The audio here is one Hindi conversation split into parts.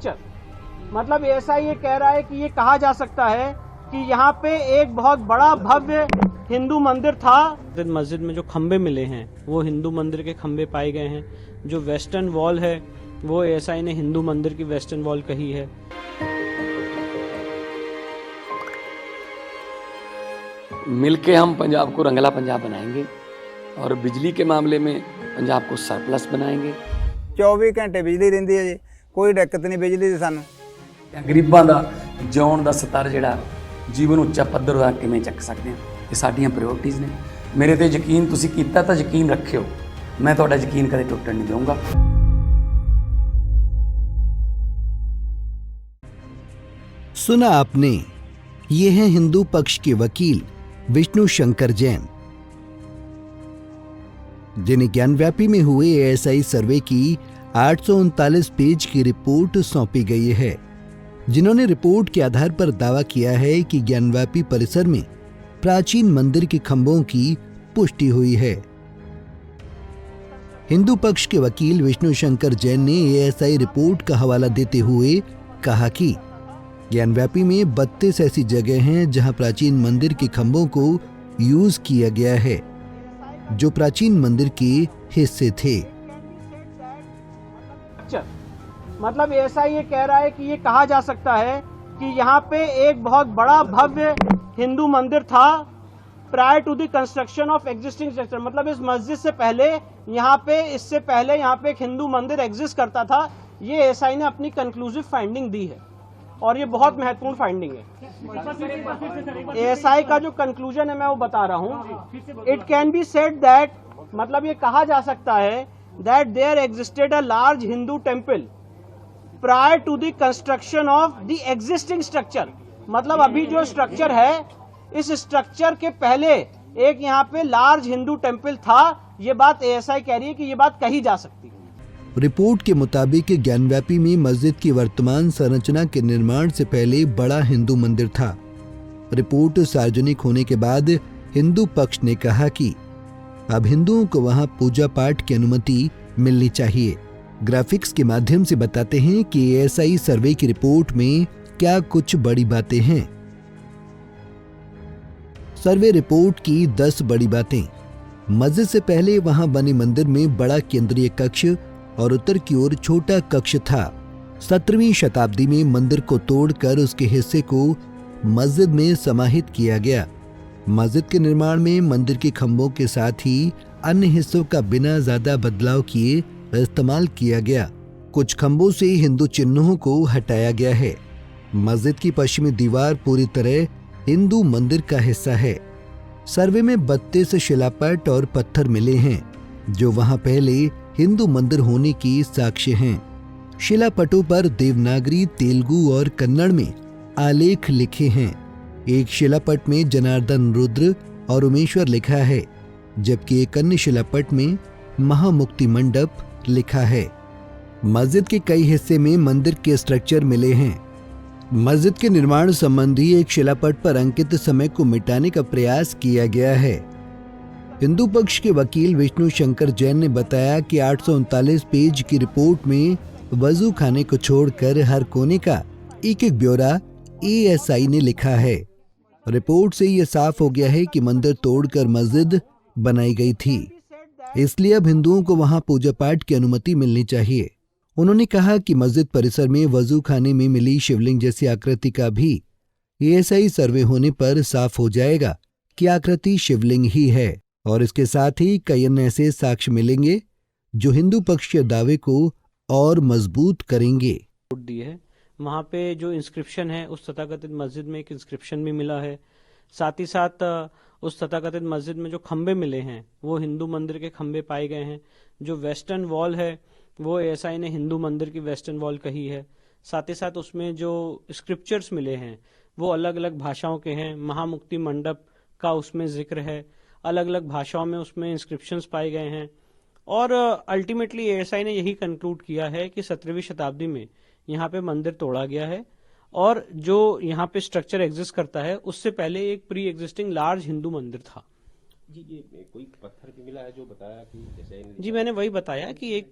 स्ट्रक्चर। मतलब ऐसा ये कह रहा है कि ये कहा जा सकता है कि यहाँ पे एक बहुत बड़ा भव्य हिंदू मंदिर था। मस्जिद में जो खंबे मिले हैं वो हिंदू मंदिर के खंबे पाए गए हैं। जो वेस्टर्न वॉल है वो एएसआई ने हिंदू मंदिर की वेस्टर्न वॉल कही है। मिलके हम पंजाब को रंगला पंजाब बनाएंगे और बिजली के मामले में पंजाब को सरप्लस बनाएंगे। 24 घंटे बिजली रहिंदी है जी, कोई दिक्कत नहीं बिजली दी सानू। गरीबां दा जिउण दा स्तर जिहड़ा जीवन ਉੱਚਾ ਪੱਧਰ ਦਾ ਕਿਵੇਂ ਚੱਕ ਸਕਦੇ ਹਾਂ, ਇਹ ਸਾਡੀਆਂ ਪ੍ਰਾਇੋਰਟੀਜ਼ ਨੇ। ਮੇਰੇ ਤੇ ਯਕੀਨ ਤੁਸੀਂ ਕੀਤਾ ਤਾਂ ਯਕੀਨ ਰੱਖਿਓ, मैं ਤੁਹਾਡਾ ਯਕੀਨ ਕਦੇ ਟੁੱਟਣ नहीं दूंगा। सुना आपने, ये हैं हिंदू पक्ष के वकील विष्णु शंकर जैन, जिन्हें ज्ञानव्यापी में हुए एएसआई सर्वे की 839 पेज की रिपोर्ट सौंपी गई है, जिन्होंने रिपोर्ट के आधार पर दावा किया है कि ज्ञानव्यापी परिसर में प्राचीन मंदिर के खंभों की पुष्टि हुई है। हिंदू पक्ष के वकील विष्णु शंकर जैन ने एएसआई रिपोर्ट का हवाला देते हुए कहा कि ज्ञानव्यापी में 32 ऐसी जगह हैं जहां प्राचीन मंदिर के खंभों को यूज किया गया है, जो प्राचीन मंदिर के हिस्से थे। मतलब ऐसा ये कह रहा है कि ये कहा जा सकता है कि यहाँ पे एक बहुत बड़ा भव्य हिंदू मंदिर था prior to the construction of existing structure. मतलब इस मस्जिद से पहले इससे पहले यहाँ पे एक हिंदू मंदिर एग्जिस्ट करता था। ये एएसआई ने अपनी कंक्लूसिव फाइंडिंग दी है और ये बहुत महत्वपूर्ण फाइंडिंग है। एएसआई का जो कंक्लूजन है मैं वो बता रहा हूँ। It can be said that, मतलब ये कहा जा सकता है that there existed a large Hindu temple prior to the construction of the existing structure. मतलब अभी जो स्ट्रक्चर है इस स्ट्रक्चर के पहले एक यहाँ पे लार्ज हिंदू टेम्पल था। ये बात एएसआई कह रही है कि ये बात कही जा सकती है। रिपोर्ट के मुताबिक ज्ञानव्यापी में मस्जिद की वर्तमान संरचना के निर्माण से पहले बड़ा हिंदू मंदिर था। रिपोर्ट सार्वजनिक होने के बाद हिंदू पक्ष ने कहा कि अब हिंदुओं को वहां पूजा पाठ की अनुमति मिलनी चाहिए। ग्राफिक्स के माध्यम से बताते हैं कि एएसआई सर्वे की रिपोर्ट में क्या कुछ बड़ी बातें हैं। सर्वे रिपोर्ट की 10 बड़ी बातें। मस्जिद से पहले वहां बने मंदिर में बड़ा केंद्रीय कक्ष और उत्तर की ओर छोटा कक्ष था। 17वीं शताब्दी में मंदिर को तोड़कर उसके हिस्से को मस्जिद में समाहित किया गया। मस्जिद के निर्माण में मंदिर के खंभों के साथ ही अन्य हिस्सों का बिना ज्यादा बदलाव किए इस्तेमाल किया गया। कुछ खंभों से हिंदू चिन्हों को हटाया गया है। मस्जिद की पश्चिमी दीवार पूरी तरह हिंदू मंदिर का हिस्सा है। सर्वे में 32 शिलापट और पत्थर मिले हैं जो वहां पहले हिंदू मंदिर होने की साक्ष्य हैं। शिलापटों पर देवनागरी, तेलुगु और कन्नड़ में आलेख लिखे हैं। एक शिलापट में जनार्दन रुद्र और उमेश्वर लिखा है, जबकि एक अन्य शिलापट में महामुक्ति मंडप लिखा है। मस्जिद के कई हिस्से में मंदिर के स्ट्रक्चर मिले हैं। मस्जिद के निर्माण संबंधी एक शिलापट पर अंकित समय को मिटाने का प्रयास किया गया है। हिंदू पक्ष के वकील विष्णु शंकर जैन ने बताया कि 839 पेज की रिपोर्ट में वजू खाने को छोड़कर हर कोने का एक एक ब्यौरा एएसआई ने लिखा है। रिपोर्ट से यह साफ हो गया है कि मंदिर तोड़कर मस्जिद बनाई गई थी, इसलिए अब हिंदुओं को वहां पूजा पाठ की अनुमति मिलनी चाहिए। उन्होंने कहा कि मस्जिद परिसर में वजू खाने में मिली शिवलिंग जैसी आकृति का भी एएसआई सर्वे होने पर साफ हो जाएगा कि आकृति शिवलिंग ही है, और इसके साथ ही कई अन्य ऐसे साक्ष्य मिलेंगे जो हिंदू पक्ष के दावे को और मजबूत करेंगे। दी है वहाँ पे जो इंस्क्रिप्शन है उस तथाकथित मस्जिद में एक इंस्क्रिप्शन भी मिला है। साथ ही साथ उस तथाकथित मस्जिद में जो खंबे मिले हैं वो हिंदू मंदिर के खंबे पाए गए हैं। जो वेस्टर्न वॉल है वो एएसआई ने हिंदू मंदिर की वेस्टर्न वॉल कही है। साथ ही साथ उसमें जो स्क्रिप्चर्स मिले हैं वो अलग अलग भाषाओं के हैं। महामुक्ति मंडप का उसमें जिक्र है, अलग अलग भाषाओं में उसमें इंस्क्रिप्शंस पाए गए हैं। और अल्टीमेटली एएसआई ने यही कंक्लूड किया है कि 17वीं शताब्दी में यहाँ पे मंदिर तोड़ा गया है और जो यहाँ पे स्ट्रक्चर एग्जिस्ट करता है उससे पहले एक प्री एग्जिस्टिंग लार्ज हिंदू मंदिर था। जी ये कोई पत्थर भी मिला है जो बताया कि जैसे जी मैंने वही बताया कि एक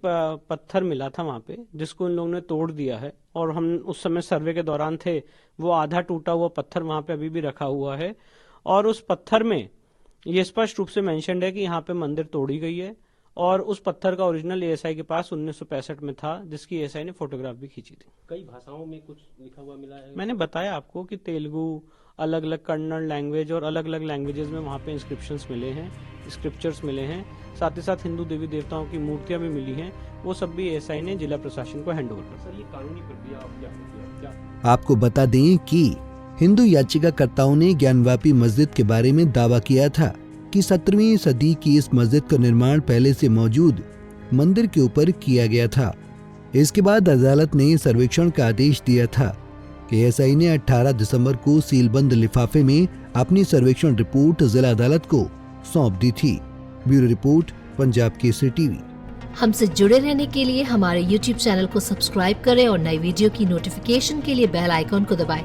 पत्थर मिला था वहाँ पे जिसको इन लोगों ने तोड़ दिया है, और हम उस समय सर्वे के दौरान थे। वो आधा टूटा हुआ पत्थर वहाँ पे अभी भी रखा हुआ है, और उस पत्थर में ये स्पष्ट रूप से मेंशन्ड है कि यहाँ पे मंदिर तोड़ी गई है, और उस पत्थर का ओरिजिनल एएसआई के पास 1965 में था, जिसकी एएसआई ने फोटोग्राफ भी खींची थी। कई भाषाओं में कुछ लिखा हुआ मिला है। मैंने बताया आपको कि तेलुगु, अलग अलग कन्नड़ लैंग्वेज और अलग अलग लैंग्वेजेस में वहाँ पे इंस्क्रिप्शंस मिले हैं, स्क्रिप्चर्स मिले हैं, साथ ही साथ हिंदू देवी देवताओं की मूर्तियां भी मिली हैं। वो सब भी एएसआई ने जिला प्रशासन को हैंड ओवर कर। सर ये कानूनी प्रक्रिया क्या आपको बता दें कि हिंदू याचिकाकर्ताओं ने ज्ञानवापी मस्जिद के बारे में दावा किया था कि 17वीं सदी की इस मस्जिद का निर्माण पहले से मौजूद मंदिर के ऊपर किया गया था। इसके बाद अदालत ने सर्वेक्षण का आदेश दिया था कि एएसआई ने 18 दिसंबर को सीलबंद लिफाफे में अपनी सर्वेक्षण रिपोर्ट जिला अदालत को सौंप दी थी। Bureau report, Punjab Kesari TV. हमसे जुड़े रहने के लिए हमारे YouTube चैनल को सब्सक्राइब करें और नई वीडियो की नोटिफिकेशन के लिए बेल आइकॉन को दबाएं।